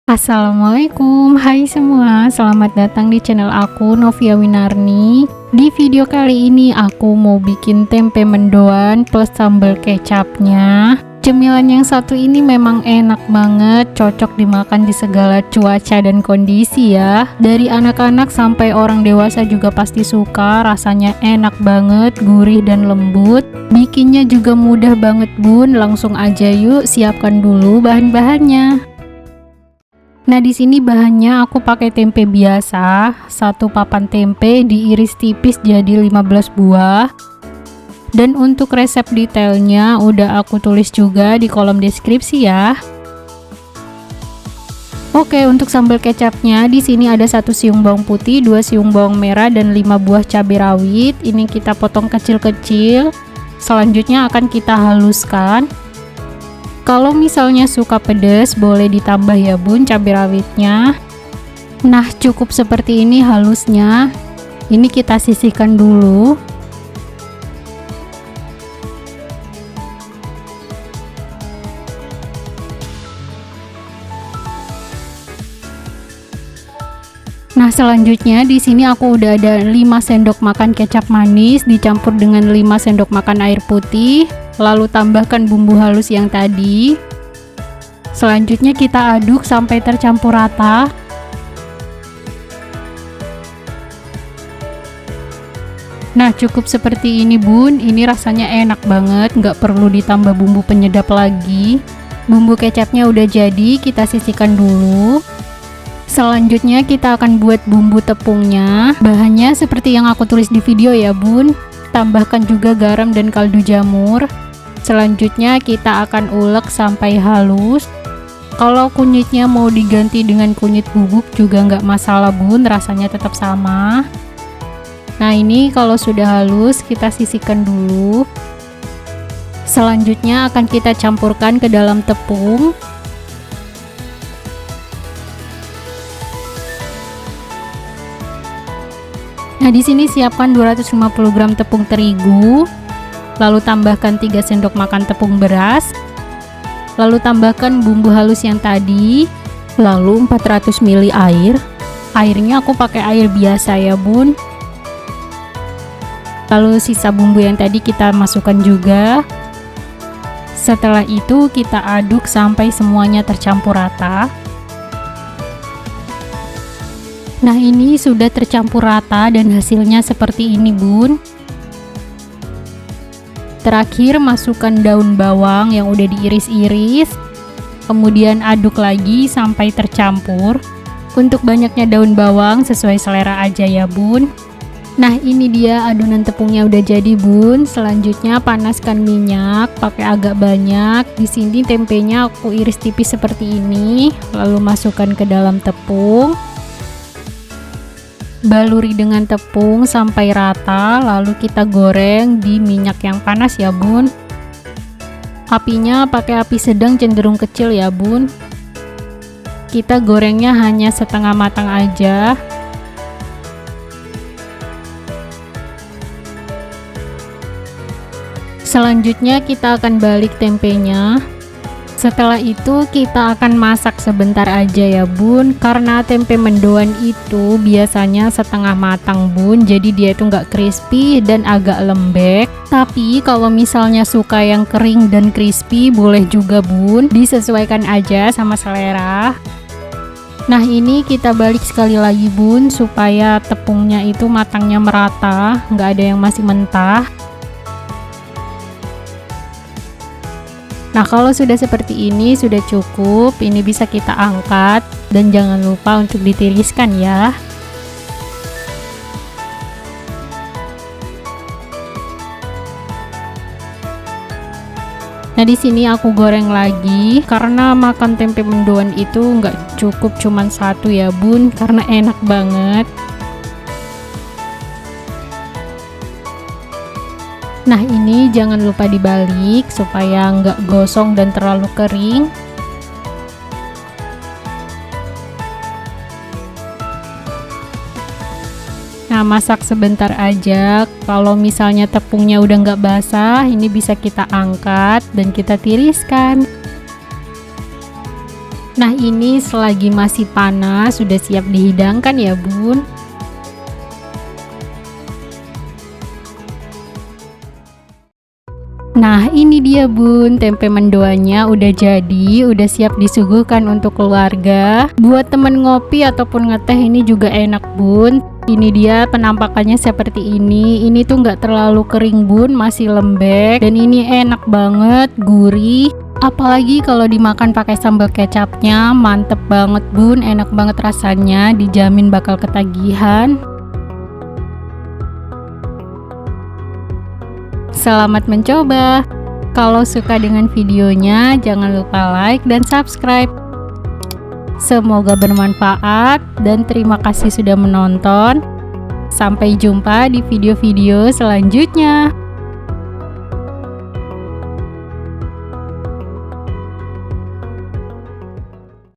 Assalamualaikum, hai semua, selamat datang di channel aku, Novia Winarni. Di video kali ini aku mau bikin tempe mendoan plus sambal kecapnya. Cemilan yang satu ini memang enak banget, cocok dimakan di segala cuaca dan kondisi ya. Dari anak-anak sampai orang dewasa juga pasti suka, rasanya enak banget, gurih dan lembut. Bikinnya juga mudah banget bun, langsung aja yuk siapkan dulu bahan-bahannya. Nah, di sini bahannya aku pakai tempe biasa, satu papan tempe diiris tipis jadi 15 buah. Dan untuk resep detailnya udah aku tulis juga di kolom deskripsi ya. Oke, untuk sambal kecapnya di sini ada 1 siung bawang putih, 2 siung bawang merah dan 5 buah cabai rawit. Ini kita potong kecil-kecil. Selanjutnya akan kita haluskan. Kalau misalnya suka pedas boleh ditambah ya bun cabai rawitnya. Nah, cukup seperti ini halusnya. Ini kita sisihkan dulu. Nah, selanjutnya di sini aku udah ada 5 sendok makan kecap manis dicampur dengan 5 sendok makan air putih. Lalu tambahkan bumbu halus yang tadi. Selanjutnya kita aduk sampai tercampur rata. Nah, cukup seperti ini bun. Ini rasanya enak banget, nggak perlu ditambah bumbu penyedap lagi. Bumbu kecapnya udah jadi, kita sisihkan dulu. Selanjutnya kita akan buat bumbu tepungnya. Bahannya seperti yang aku tulis di video ya bun. Tambahkan juga garam dan kaldu jamur. Selanjutnya kita akan ulek sampai halus. Kalau kunyitnya mau diganti dengan kunyit bubuk juga nggak masalah bun, rasanya tetap sama. Nah, ini kalau sudah halus kita sisihkan dulu. Selanjutnya akan kita campurkan ke dalam tepung. Nah, di sini siapkan 250 gram tepung terigu. Lalu tambahkan 3 sendok makan tepung beras. Lalu tambahkan bumbu halus yang tadi. Lalu 400 ml air. Airnya aku pakai air biasa ya bun. Lalu sisa bumbu yang tadi kita masukkan juga. Setelah itu kita aduk sampai semuanya tercampur rata. Nah, ini sudah tercampur rata dan hasilnya seperti ini bun. Terakhir masukkan daun bawang yang udah diiris-iris. Kemudian aduk lagi sampai tercampur. Untuk banyaknya daun bawang sesuai selera aja ya bun. Nah, ini dia adonan tepungnya udah jadi bun. Selanjutnya panaskan minyak, pakai agak banyak. Di sini tempenya aku iris tipis seperti ini. Lalu masukkan ke dalam tepung. Baluri dengan tepung sampai rata, lalu kita goreng di minyak yang panas ya bun. Apinya pakai api sedang cenderung kecil ya bun. Kita gorengnya hanya setengah matang aja. Selanjutnya kita akan balik tempenya. Setelah itu kita akan masak sebentar aja ya bun, karena tempe mendoan itu biasanya setengah matang bun, jadi dia itu nggak crispy dan agak lembek. Tapi kalau misalnya suka yang kering dan crispy boleh juga bun, disesuaikan aja sama selera. Nah, ini kita balik sekali lagi bun, supaya tepungnya itu matangnya merata, nggak ada yang masih mentah. Nah, kalau sudah seperti ini sudah cukup, ini bisa kita angkat dan jangan lupa untuk ditiriskan ya. Nah, di sini aku goreng lagi karena makan tempe mendoan itu nggak cukup cuman satu ya bun, karena enak banget. Nah, ini jangan lupa dibalik supaya nggak gosong dan terlalu kering. Nah, masak sebentar aja. Kalau misalnya tepungnya udah nggak basah, ini bisa kita angkat dan kita tiriskan. Nah, ini selagi masih panas sudah siap dihidangkan ya bun. Nah, ini dia bun, tempe mendoannya udah jadi, udah siap disuguhkan untuk keluarga. Buat temen ngopi ataupun ngeteh ini juga enak bun. Ini dia penampakannya seperti ini. Ini tuh nggak terlalu kering bun, masih lembek. Dan ini enak banget, gurih. Apalagi kalau dimakan pakai sambal kecapnya, mantep banget bun, enak banget rasanya, dijamin bakal ketagihan. Selamat mencoba. Kalau suka dengan videonya, jangan lupa like dan subscribe. Semoga bermanfaat dan terima kasih sudah menonton. Sampai jumpa di video-video selanjutnya.